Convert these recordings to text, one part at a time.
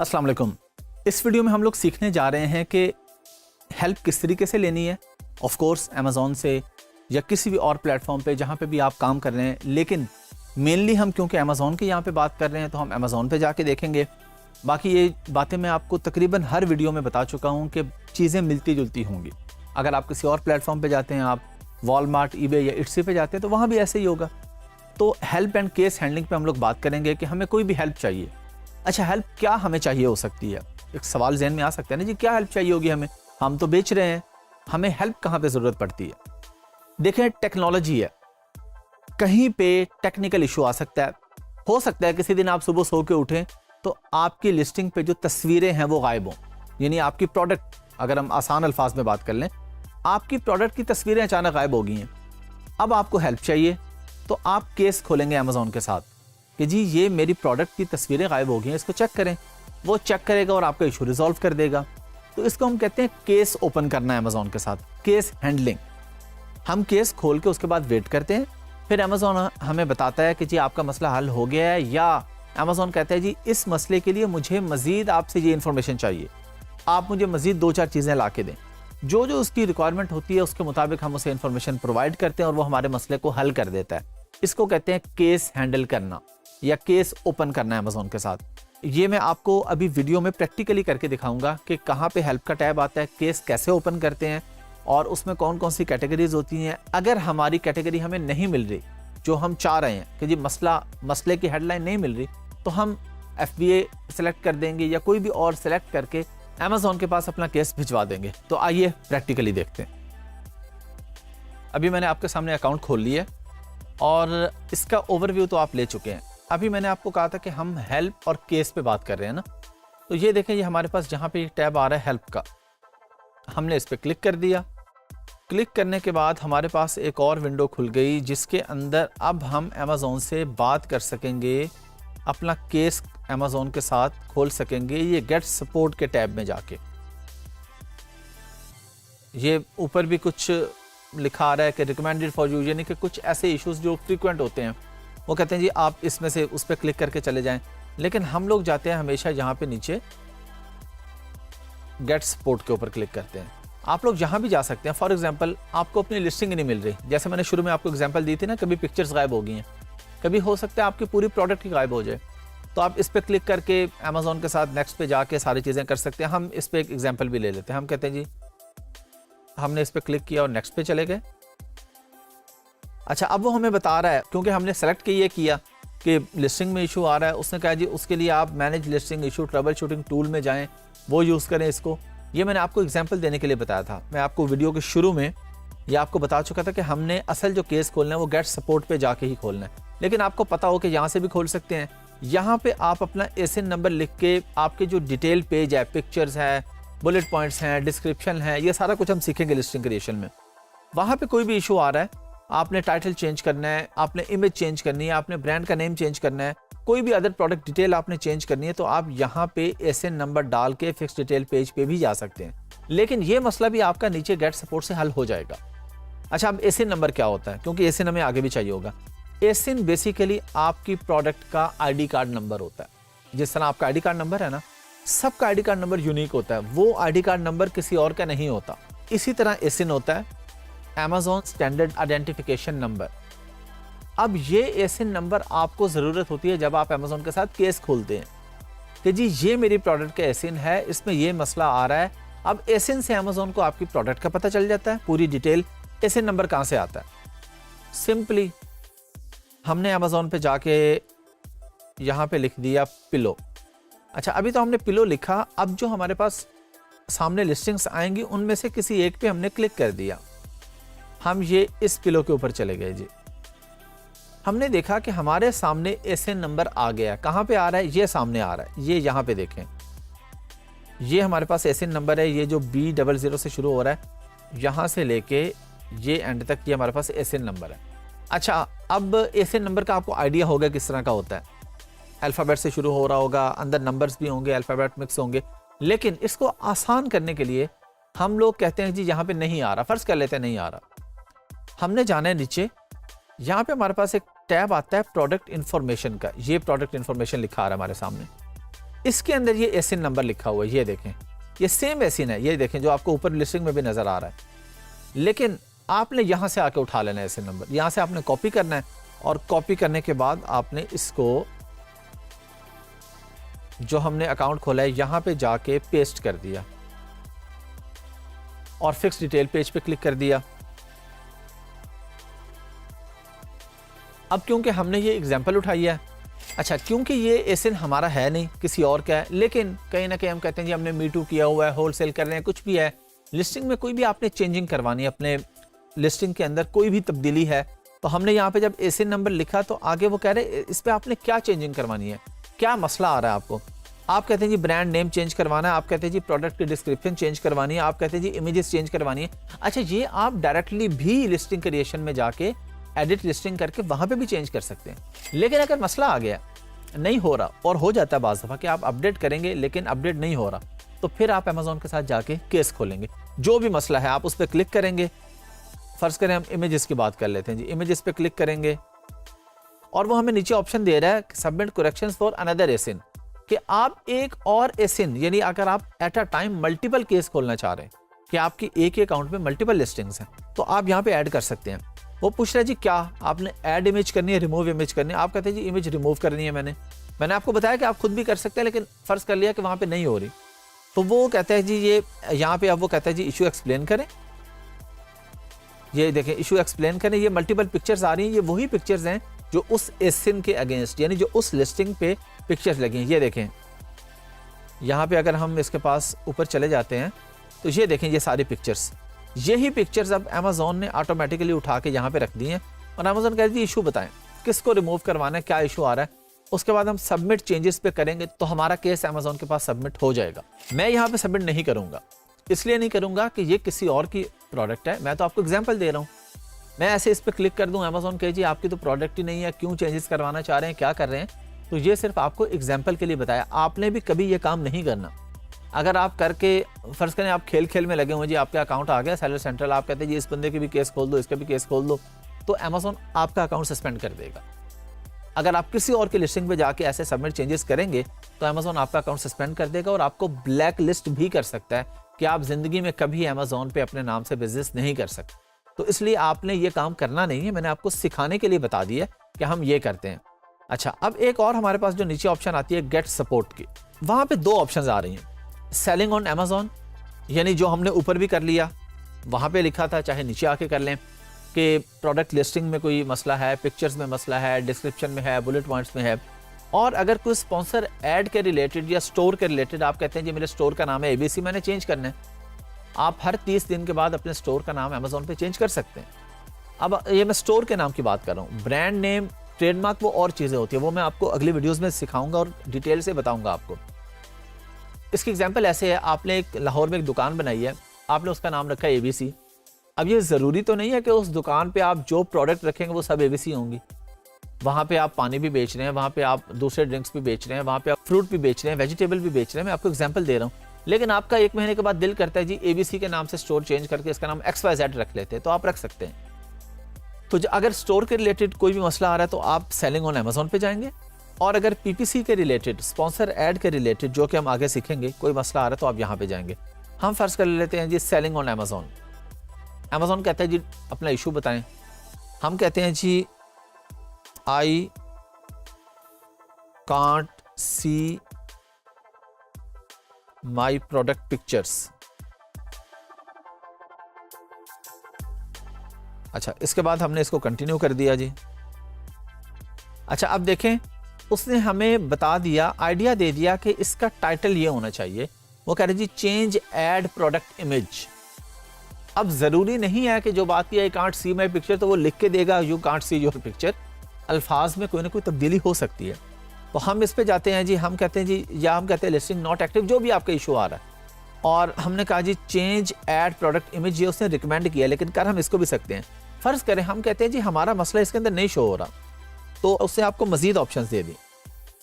अस्सलाम वालेकुम। इस वीडियो में हम लोग सीखने जा रहे हैं कि हेल्प किस तरीके से लेनी है। ऑफ कोर्स अमेज़ॉन से या किसी भी और प्लेटफॉर्म पे जहाँ पे भी आप काम कर रहे हैं, लेकिन मेनली हम क्योंकि अमेज़ॉन की यहाँ पे बात कर रहे हैं तो हम अमेज़ॉन पे जाके देखेंगे। बाकी ये बातें मैं आपको तकरीबन हर वीडियो में बता चुका हूँ कि चीज़ें मिलती जुलती होंगी। अगर आप किसी और प्लेटफॉर्म पे जाते हैं, आप वॉलमार्ट, ईबे या इट्सी पे जाते हैं तो वहाँ भी ऐसे ही होगा। तो हेल्प एंड केस हैंडलिंग पे हम लोग बात करेंगे कि हमें कोई भी हेल्प चाहिए। अच्छा, हेल्प क्या हमें चाहिए हो सकती है? एक सवाल जहन में आ सकता है ना जी, क्या हेल्प चाहिए होगी हमें? हम तो बेच रहे हैं, हमें हेल्प कहाँ पे ज़रूरत पड़ती है? देखें, टेक्नोलॉजी है, कहीं पे टेक्निकल इशू आ सकता है। हो सकता है किसी दिन आप सुबह सो के उठें तो आपकी लिस्टिंग पे जो तस्वीरें हैं वो गायब हों, यानी आपकी प्रोडक्ट, अगर हम आसान अल्फाज में बात कर लें, आपकी प्रोडक्ट की तस्वीरें अचानक गायब हो गई हैं। अब आपको हेल्प चाहिए तो आप केस खोलेंगे अमेज़ॉन के साथ कि जी ये मेरी प्रोडक्ट की तस्वीरें गायब हो गई हैं, इसको चेक करें। वो चेक करेगा और आपका इशू रिजॉल्व कर देगा। तो इसको हम कहते हैं केस ओपन करना है अमेज़ॉन के साथ, केस हैंडलिंग। हम केस खोल के उसके बाद वेट करते हैं, फिर अमेज़ॉन हमें बताता है कि जी आपका मसला हल हो गया है, या अमेज़ॉन कहता है जी इस मसले के लिए मुझे मज़ीद आपसे ये इन्फॉर्मेशन चाहिए, आप मुझे मज़ीद 2-4 चीज़ें ला के दें। जो जो उसकी रिक्वायरमेंट होती है उसके मुताबिक हम उसे इन्फॉर्मेशन प्रोवाइड करते हैं और वो हमारे मसले को हल कर देता है। इसको कहते हैं केस हैंडल करना या केस ओपन करना है अमेज़ॉन के साथ। ये मैं आपको अभी वीडियो में प्रैक्टिकली करके दिखाऊंगा कि कहाँ पे हेल्प का टैब आता है, केस कैसे ओपन करते हैं और उसमें कौन कौन सी कैटेगरीज होती हैं। अगर हमारी कैटेगरी हमें नहीं मिल रही जो हम चाह रहे हैं कि जी मसले की हेडलाइन नहीं मिल रही, तो हम FBA सेलेक्ट कर देंगे या कोई भी और सेलेक्ट करके अमेज़ॉन के पास अपना केस भिजवा देंगे। तो आइए प्रैक्टिकली देखते हैं। अभी मैंने आपके सामने अकाउंट खोल लिया और इसका ओवरव्यू तो आप ले चुके हैं। अभी मैंने आपको कहा था कि हम हेल्प और केस पे बात कर रहे हैं ना, तो ये देखें, ये हमारे पास जहाँ पे टैब आ रहा है हेल्प का, हमने इस पर क्लिक कर दिया। क्लिक करने के बाद हमारे पास एक और विंडो खुल गई जिसके अंदर अब हम अमेज़ॉन से बात कर सकेंगे, अपना केस अमेज़ॉन के साथ खोल सकेंगे। ये गेट सपोर्ट के टैब में जाके, ये ऊपर भी कुछ लिखा आ रहा है कि रिकमेंडेड फॉर यू, यानी कि कुछ ऐसे इश्यूज जो फ्रीक्वेंट होते हैं वो कहते हैं जी आप इसमें से उस पर क्लिक करके चले जाएं। लेकिन हम लोग जाते हैं हमेशा यहाँ पे नीचे गेट सपोर्ट के ऊपर क्लिक करते हैं। आप लोग जहाँ भी जा सकते हैं। फॉर एग्जांपल, आपको अपनी लिस्टिंग ही नहीं मिल रही, जैसे मैंने शुरू में आपको एग्जांपल दी थी ना, कभी पिक्चर्स गायब हो गई हैं, कभी हो सकता है आपकी पूरी प्रोडक्ट ही गायब हो जाए, तो आप इस पर क्लिक करके अमेज़ॉन के साथ नेक्स्ट पे जाके सारी चीज़ें कर सकते हैं। हम इस पर एक एग्जाम्पल भी ले लेते हैं। हम कहते हैं जी हमने इस पर क्लिक किया और नेक्स्ट पे चले गए। अच्छा, अब वो हमें बता रहा है, क्योंकि हमने सेलेक्ट किया कि लिस्टिंग में इशू आ रहा है, उसने कहा जी उसके लिए आप manage listing issue trouble shooting tool में जाएं, वो यूज़ करें इसको। ये मैंने आपको एग्जांपल देने के लिए बताया था। मैं आपको वीडियो के शुरू में ये आपको बता चुका था कि हमने असल जो केस खोलना है वो गेट सपोर्ट पे जाके ही खोलना है, लेकिन आपको पता हो कि यहाँ से भी खोल सकते हैं। यहाँ पे आप अपना एसिन नंबर लिख के आपके जो डिटेल पेज है, पिक्चर्स है, बुलेट पॉइंट्स हैं, डिस्क्रिप्शन है, ये सारा कुछ हम सीखेंगे लिस्टिंग क्रिएशन में। वहाँ पे कोई भी इशू आ रहा है, आपने टाइटल चेंज करना है, आपने इमेज चेंज करनी है, आपने ब्रांड का नेम चेंज करना है, कोई भी अदर प्रोडक्ट डिटेल आपने चेंज करनी है, तो आप यहाँ पे एसिन नंबर डाल के फिक्स डिटेल पेज पे भी जा सकते हैं। लेकिन ये मसला भी आपका नीचे गेट सपोर्ट से हल हो जाएगा। अच्छा, अब एसिन नंबर क्या होता है, क्योंकि एसिन हमें आगे भी चाहिए होगा। एसिन बेसिकली आपकी प्रोडक्ट का ID कार्ड नंबर होता है। जिस तरह आपका ID कार्ड नंबर है ना, सबका ID कार्ड नंबर यूनिक होता है, वो ID कार्ड नंबर किसी और का नहीं होता। इसी तरह एसिन होता है अमेज़ॉन स्टैंडर्ड आइडेंटिफिकेशन नंबर। अब ये एसिन नंबर आपको ज़रूरत होती है जब आप अमेज़ॉन के साथ केस खोलते हैं कि जी ये मेरी प्रोडक्ट का एसिन है, इसमें ये मसला आ रहा है। अब एसिन से अमेज़ॉन को आपकी प्रोडक्ट का पता चल जाता है, पूरी डिटेल। एसिन नंबर कहाँ से आता है? सिंपली हमने अमेज़ॉन पे जाके यहाँ पे लिख दिया पिलो। अच्छा, अभी तो हमने पिलो लिखा, अब जो हमारे पास सामने लिस्टिंग्स आएंगी उनमें से किसी एक पे हमने क्लिक कर दिया। हम ये इस पिलो के ऊपर चले गए जी। हमने देखा कि हमारे सामने एसिन नंबर आ गया। कहाँ पे आ रहा है? ये सामने आ रहा है, ये यहाँ पे देखें, ये हमारे पास एसिन नंबर है, ये जो B00 से शुरू हो रहा है, यहाँ से लेके ये एंड तक, ये हमारे पास एसिन नंबर है। अच्छा, अब एसिन नंबर का आपको आइडिया होगा किस तरह का होता है। अल्फ़ाबेट से शुरू हो रहा होगा, अंदर नंबर्स भी होंगे, अल्फ़ाबेट मिक्स होंगे। लेकिन इसको आसान करने के लिए हम लोग कहते हैं जी यहाँ पे नहीं आ रहा, फ़र्ज़ कर लेते हैं नहीं आ रहा, हमने जाना है नीचे। यहाँ पे हमारे पास एक टैब आता है प्रोडक्ट इन्फॉर्मेशन का, ये प्रोडक्ट इन्फॉर्मेशन लिखा आ रहा है हमारे सामने। इसके अंदर ये एसिन नंबर लिखा हुआ है, ये देखें, ये सेम एसिन है, ये देखें जो आपको ऊपर लिस्टिंग में भी नजर आ रहा है। लेकिन आपने यहां से आके उठा लेना है एसिन नंबर, यहां से आपने कॉपी करना है और कॉपी करने के बाद आपने इसको जो हमने अकाउंट खोला है यहां पे जाके पेस्ट कर दिया और फिक्स डिटेल पेज पे क्लिक कर दिया। अब क्योंकि हमने ये एग्जांपल उठाई है, अच्छा क्योंकि ये एसिन हमारा है नहीं, किसी और का है, लेकिन कहीं ना कहीं हम कहते हैं जी हमने मीटू किया हुआ है, होलसेल कर रहे हैं, कुछ भी है, लिस्टिंग में कोई भी आपने चेंजिंग करवानी है, अपने लिस्टिंग के अंदर कोई भी तब्दीली है, तो हमने यहाँ पे जब एसिन नंबर लिखा तो आगे वो कह रहे इस पे आपने क्या चेंजिंग करवानी है, क्या मसला आ रहा है आपको। आप कहते हैं जी ब्रांड नेम चेंज करवाना है, आप कहते हैं जी प्रोडक्ट की डिस्क्रिप्शन चेंज करवानी है, आप कहते हैं जी इमेजेस चेंज करवानी है। अच्छा ये आप डायरेक्टली भी लिस्टिंग क्रिएशन में जाके एडिट लिस्टिंग करके वहां पे भी चेंज कर सकते हैं। लेकिन अगर मसला आ गया, नहीं हो रहा, और हो जाता है बाज़ दफ़ा कि आप अपडेट करेंगे लेकिन अपडेट नहीं हो रहा, तो फिर आप अमेज़ॉन के साथ जाके केस खोलेंगे। जो भी मसला है आप उस पर क्लिक करेंगे। फ़र्ज़ करें हम इमेजेस की बात कर लेते हैं जी, इमेजेस पे क्लिक करेंगे और वो हमें नीचे ऑप्शन दे रहा है सबमिट करेक्शंस फॉर अनदर एसिन, कि आप एक और एसिन, यानी अगर आप at a time multiple case खोलना चाह रहे हैं कि आपकी एक ही अकाउंट में मल्टीपल लिस्टिंग्स हैं, तो आप यहाँ पे ऐड कर सकते हैं। वो पूछ रहा है जी क्या आपने ऐड इमेज करनी है, रिमूव इमेज करनी है, आप कहते हैं जी इमेज रिमूव करनी है। मैंने आपको बताया कि आप खुद भी कर सकते हैं, लेकिन फ़र्ज़ कर लिया कि वहाँ पे नहीं हो रही, तो वो कहता है जी ये यहाँ पे, अब वो कहता है जी इशू एक्सप्लेन करें। ये देखें इशू एक्सप्लेन करें, ये मल्टीपल पिक्चर्स आ रही हैं, ये वही पिक्चर्स हैं जो उस एसिन के अगेंस्ट, यानी जो उस लिस्टिंग पे पिक्चर्स लगी हैं। ये देखें यहाँ पे अगर हम इसके पास ऊपर चले जाते हैं तो ये देखें ये सारी पिक्चर्स, यही पिक्चर्स अब अमेज़ॉन ने ऑटोमेटिकली उठा के यहाँ पे रख दी हैं और अमेज़ॉन कह दी इशू बताएं किसको रिमूव करवाना है, क्या इशू आ रहा है। उसके बाद हम सबमिट चेंजेस पे करेंगे तो हमारा केस अमेज़ॉन के पास सबमिट हो जाएगा। मैं यहाँ पे सबमिट नहीं करूँगा, इसलिए नहीं करूँगा कि ये किसी और की प्रोडक्ट है, मैं तो आपको एग्जाम्पल दे रहा हूँ। मैं ऐसे इस पर क्लिक कर दूँ, अमेज़ॉन कहे जी आपकी तो प्रोडक्ट ही नहीं है, क्यों चेंजेस करवाना चाह रहे हैं, क्या कर रहे हैं। तो ये सिर्फ आपको एग्जाम्पल के लिए बताया, आपने भी कभी ये काम नहीं करना। अगर आप करके फ़र्ज़ करें आप खेल खेल में लगे हुए जी, आपका अकाउंट आ गया सेलर सेंट्रल, आप कहते हैं जी इस बंदे के भी केस खोल दो, इसका भी केस खोल दो, तो अमेज़ॉन आपका अकाउंट सस्पेंड कर देगा। अगर आप किसी और की लिस्टिंग पे जाके ऐसे सबमिट चेंजेस करेंगे तो अमेज़ॉन आपका अकाउंट सस्पेंड कर देगा और आपको ब्लैक लिस्ट भी कर सकता है कि आप ज़िंदगी में कभी अमेज़ॉन पे अपने नाम से बिजनेस नहीं कर सकते। तो इसलिए आपने ये काम करना नहीं है, मैंने आपको सिखाने के लिए बता दिया कि हम ये करते हैं। अच्छा अब एक और हमारे पास जो नीचे ऑप्शन आती है गेट सपोर्ट की, वहाँ पे दो ऑप्शन आ रही हैं। सेलिंग ऑन अमेज़ॉन, यानी जो हमने ऊपर भी कर लिया, वहाँ पे लिखा था, चाहे नीचे आके कर लें कि प्रोडक्ट लिस्टिंग में कोई मसला है, पिक्चर्स में मसला है, डिस्क्रिप्शन में है, बुलेट पॉइंट्स में है, और अगर कोई स्पॉन्सर ऐड के रिलेटेड या स्टोर के रिलेटेड आप कहते हैं जी मेरे स्टोर का नाम है ABC, मैंने चेंज करना है, आप हर 30 दिन के बाद अपने स्टोर का नाम अमेज़ॉन पे चेंज कर सकते हैं। अब ये मैं स्टोर के नाम की बात कर रहा हूँ, ब्रांड नेम, ट्रेडमार्क वो और चीज़ें होती है, वो मैं आपको अगली वीडियोज़ में सिखाऊंगा और डिटेल से बताऊँगा आपको। इसकी एग्जाम्पल ऐसे है, आपने एक लाहौर में एक दुकान बनाई है, आपने उसका नाम रखा है ABC। अब ये ज़रूरी तो नहीं है कि उस दुकान पे आप जो प्रोडक्ट रखेंगे वो सब ABC होंगी। वहाँ पे आप पानी भी बेच रहे हैं, वहाँ पे आप दूसरे ड्रिंक्स भी बेच रहे हैं, वहाँ पे आप फ्रूट भी बेच रहे हैं, वेजिटेबल भी बेच रहे हैं, मैं आपको एग्जांपल दे रहा हूँ। लेकिन आपका 1 महीने के बाद दिल करता है जी ABC के नाम से स्टोर चेंज करके इसका नाम XYZ रख लेते हैं, तो आप रख सकते हैं। तो अगर स्टोर के रिलेटेड कोई भी मसला आ रहा है तो आप सेलिंग ऑन अमेज़ॉन पे जाएंगे, और अगर PPC के रिलेटेड, स्पॉन्सर ऐड के रिलेटेड, जो कि हम आगे सीखेंगे, कोई मसला आ रहा है तो आप यहाँ पे जाएंगे। हम फर्ज कर लेते हैं जी सेलिंग ऑन अमेज़ॉन। अमेज़ॉन कहता है जी अपना इशू बताएं, हम कहते हैं जी I can't see my product pictures. अच्छा इसके बाद हमने इसको कंटिन्यू कर दिया जी। अच्छा अब देखें, उसने हमें बता दिया, आइडिया दे दिया कि इसका टाइटल ये होना चाहिए। वो कह रहे जी चेंज ऐड प्रोडक्ट इमेज। अब ज़रूरी नहीं है कि जो बात की आई कांट सी माई पिक्चर तो वो लिख के देगा you can't see your picture, अल्फाज में कोई ना कोई तब्दीली हो सकती है। तो हम इस पे जाते हैं जी, हम कहते हैं जी, या हम कहते हैं लिस्टिंग नॉट एक्टिव, जो भी आपका इशू आ रहा है, और हमने कहा जी चेंज ऐड प्रोडक्ट इमेज, ये उसने रिकमेंड किया, लेकिन कर हम इसको भी सकते हैं। फ़र्ज़ करें हम कहते हैं जी हमारा मसला इसके अंदर नहीं शो हो रहा, तो उसने आपको मज़ीद ऑप्शन दे दी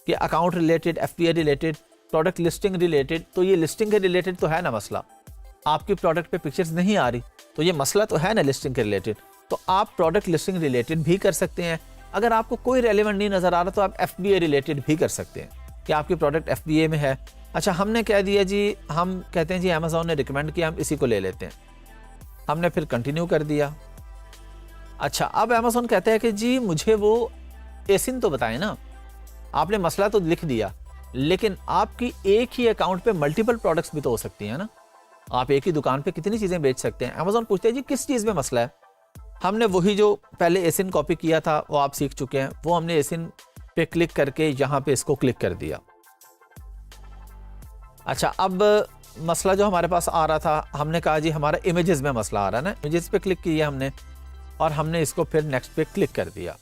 कि account related, FBA related, product listing related. तो ये लिस्टिंग के रिलेटेड तो है ना मसला, आपकी प्रोडक्ट पे पिक्चर्स नहीं आ रही, तो ये मसला तो है ना लिस्टिंग के रिलेटेड, तो आप प्रोडक्ट लिस्टिंग रिलेटेड भी कर सकते हैं। अगर आपको कोई रेलेवेंट नहीं नज़र आ रहा तो आप FBA रिलेटेड भी कर सकते हैं। कि आपकी प्रोडक्ट FBA में है। अच्छा, हमने कह दिया जी, हम कहते हैं जी अमेज़ॉन ने रिकमेंड किया, हम इसी को ले लेते हैं। हमने फिर कंटिन्यू कर दिया। अच्छा, अब अमेज़ॉन कहता है कि जी मुझे वो एसिन तो बताएं ना, आपने मसला तो लिख दिया, लेकिन आपकी एक ही अकाउंट पे मल्टीपल प्रोडक्ट्स भी तो हो सकती हैं ना, आप एक ही दुकान पे कितनी चीज़ें बेच सकते हैं। अमेज़ॉन पूछते हैं जी किस चीज़ में मसला है। हमने वही जो पहले एसिन कॉपी किया था वो आप सीख चुके हैं, वो हमने एसिन पे क्लिक करके यहाँ पे इसको क्लिक कर दिया। अच्छा, अब मसला जो हमारे पास आ रहा था, हमने कहा जी हमारा इमेजेस में मसला आ रहा है ना, इमेजेस पे क्लिक किया हमने और हमने इसको फिर नेक्स्ट पे क्लिक कर दिया।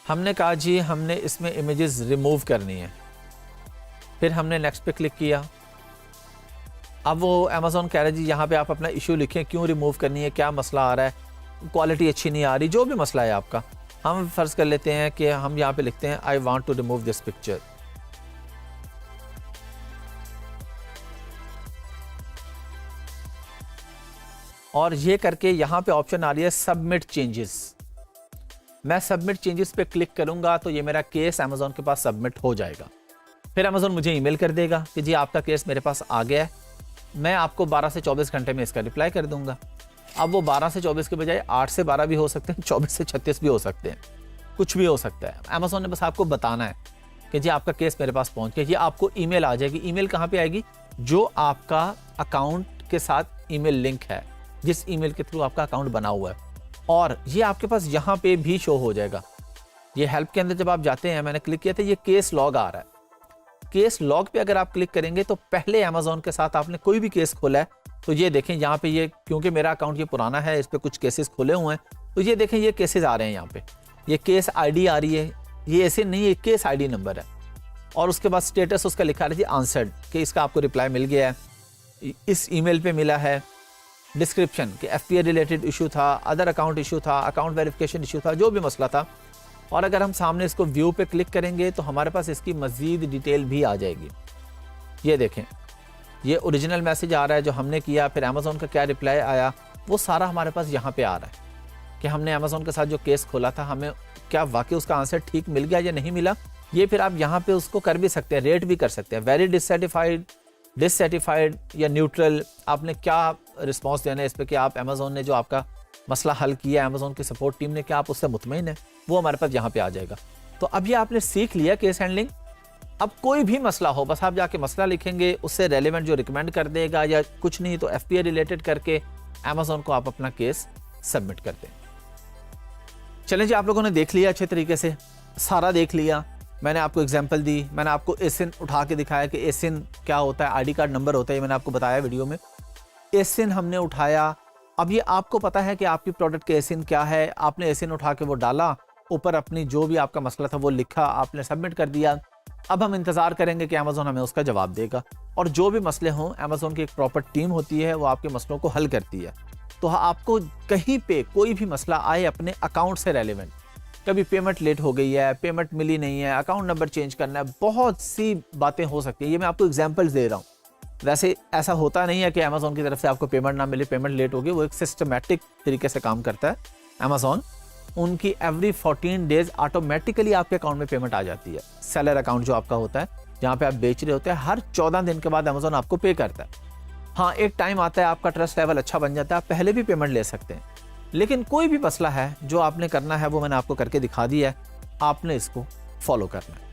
हमने कहा जी हमने इसमें इमेजेस रिमूव करनी है, फिर हमने नेक्स्ट पे क्लिक किया। अब वो अमेज़ॉन कह रहा है जी यहाँ पे आप अपना इशू लिखें, क्यों रिमूव करनी है, क्या मसला आ रहा है, क्वालिटी अच्छी नहीं आ रही, जो भी मसला है आपका। हम फर्ज कर लेते हैं कि हम यहाँ पे लिखते हैं I want to remove this picture. और ये करके यहाँ पे ऑप्शन आ रही है सबमिट चेंजेस। मैं सबमिट चेंजेस पे क्लिक करूंगा तो ये मेरा केस अमेज़ॉन के पास सबमिट हो जाएगा। फिर अमेज़ॉन मुझे ईमेल कर देगा कि जी आपका केस मेरे पास आ गया है, मैं आपको 12 से 24 घंटे में इसका रिप्लाई कर दूंगा। अब वो 12 से 24 के बजाय 8 से 12 भी हो सकते हैं, 24 से 36 भी हो सकते हैं, कुछ भी हो सकता है। अमेज़ॉन ने बस आपको बताना है कि जी आपका केस मेरे पास पहुंच गया। ये आपको ईमेल आ जाएगी। ईमेल कहाँ पे आएगी? जो आपका अकाउंट के साथ ईमेल लिंक है, जिस ईमेल के थ्रू आपका अकाउंट बना हुआ है, और ये आपके पास यहाँ पे भी शो हो जाएगा। ये हेल्प के अंदर जब आप जाते हैं, मैंने क्लिक किया था, ये केस लॉग आ रहा है। केस लॉग पे अगर आप क्लिक करेंगे तो पहले अमेज़ॉन के साथ आपने कोई भी केस खोला है तो ये देखें यहाँ पे, ये क्योंकि मेरा अकाउंट ये पुराना है, इस पे कुछ केसेस खुले हुए हैं, तो ये देखें ये केसेस आ रहे हैं यहाँ पे, ये केस ID आ रही है, ये ऐसे नहीं है, केस ID नंबर है। और उसके बाद स्टेटस उसका लिखा रही थी आंसर्ड, कि इसका आपको रिप्लाई मिल गया है, इस ईमेल पे मिला है। डिस्क्रिप्शन कि FBA रिलेटेड इशू था, अदर अकाउंट इशू था, अकाउंट वेरिफिकेशन इशू था, जो भी मसला था। और अगर हम सामने इसको व्यू पे क्लिक करेंगे तो हमारे पास इसकी मज़ीद डिटेल भी आ जाएगी। ये देखें, ये ओरिजिनल मैसेज आ रहा है जो हमने किया, फिर अमेज़ॉन का क्या रिप्लाई आया, वो सारा हमारे पास यहाँ पे आ रहा है कि हमने अमेज़ॉन के साथ जो केस खोला था, हमें क्या वाकई उसका आंसर ठीक मिल गया या नहीं मिला। ये फिर आप यहाँ पे उसको कर भी सकते हैं, रेट भी कर सकते हैं, वेरी डिससेटिस्फाइड या न्यूट्रल, आपने क्या रिस्पॉन्स देना है इस पर कि आप अमेज़ॉन ने जो आपका मसला हल किया, अमेज़ॉन की सपोर्ट टीम ने, क्या आप उससे मुतमईन है, वो हमारे पास यहाँ पे आ जाएगा। तो अब ये आपने सीख लिया केस हैंडलिंग। अब कोई भी मसला हो, बस आप जाके मसला लिखेंगे, उससे रेलेवेंट जो रिकमेंड कर देगा, या कुछ नहीं तो FBA रिलेटेड करके अमेज़ॉन को आप अपना केस सबमिट कर दें। चलें जी, आप लोगों ने देख लिया अच्छे तरीके से, सारा देख लिया। मैंने आपको एग्जांपल दी, मैंने आपको एसिन उठा के दिखाया कि एसिन क्या होता है, ID कार्ड नंबर होता है, ये मैंने आपको बताया वीडियो में। एसिन हमने उठाया। अब ये आपको पता है कि आपकी प्रोडक्ट के एसिन क्या है, आपने एसिन उठा के वो डाला, ऊपर अपनी जो भी आपका मसला था वो लिखा, आपने सबमिट कर दिया। अब हम इंतज़ार करेंगे कि अमेज़ॉन हमें उसका जवाब देगा, और जो भी मसले हों, अमेज़ॉन की एक प्रॉपर टीम होती है, वो आपके मसलों को हल करती है। तो आपको कहीं पे कोई भी मसला आए अपने अकाउंट से रेलेवेंट, कभी पेमेंट लेट हो गई है, पेमेंट मिली नहीं है, अकाउंट नंबर चेंज करना है, बहुत सी बातें हो सकती है। ये मैं आपको एग्जांपल्स दे रहा हूँ। वैसे ऐसा होता नहीं है कि अमेज़ॉन की तरफ से आपको पेमेंट ना मिले, पेमेंट लेट हो गई, वो एक सिस्टमैटिक तरीके से काम करता है अमेज़ॉन। उनकी एवरी 14 डेज ऑटोमेटिकली आपके अकाउंट में पेमेंट आ जाती है। सेलर अकाउंट जो आपका होता है, जहाँ पे आप बेच रहे होते हैं, हर 14 दिन के बाद अमेज़ॉन आपको पे करता है। हाँ, एक टाइम आता है आपका ट्रस्ट लेवल अच्छा बन जाता है, आप पहले भी पेमेंट ले सकते हैं। लेकिन कोई भी मसला है जो आपने करना है, वो मैंने आपको करके दिखा दिया है, आपने इसको फॉलो करना है।